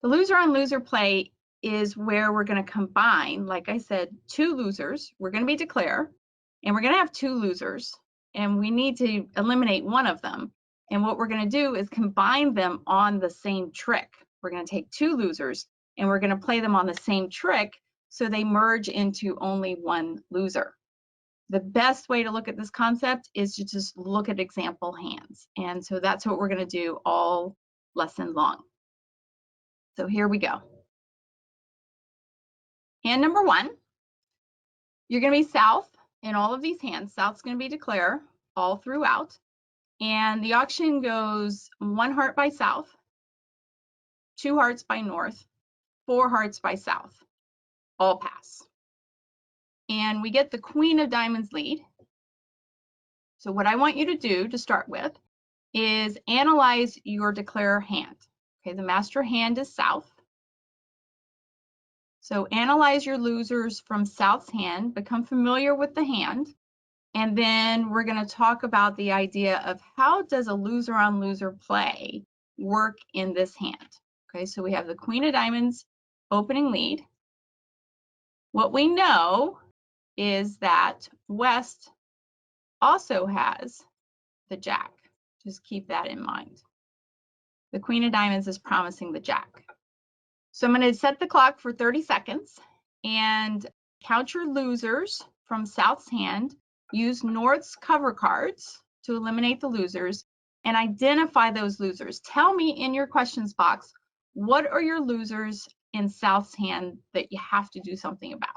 The loser on loser play is where we're going to combine, like I said, two losers. We're going to be declare, and we're going to have two losers, and we need to eliminate one of them. And what we're going to do is combine them on the same trick. We're going to take two losers, and we're going to play them on the same trick so they merge into only one loser. The best way to look at this concept is to just look at example hands. And so that's what we're going to do all lesson long. So here we go. Hand number one, you're going to be south in all of these hands. South's going to be declare all throughout. And the auction goes 1 heart by south, 2 hearts by north, 4 hearts by south, all pass. And we get the queen of diamonds lead. So what I want you to do to start with is analyze your declare hand. Okay, the master hand is south. So analyze your losers from South's hand, become familiar with the hand, and then we're going to talk about the idea of how does a loser on loser play work in this hand. Okay, so we have the Queen of Diamonds opening lead. What we know is that West also has the Jack. Just keep that in mind. The Queen of Diamonds is promising the Jack. So I'm going to set the clock for 30 seconds and count your losers from South's hand. Use North's cover cards to eliminate the losers and identify those losers. Tell me in your questions box, what are your losers in South's hand that you have to do something about?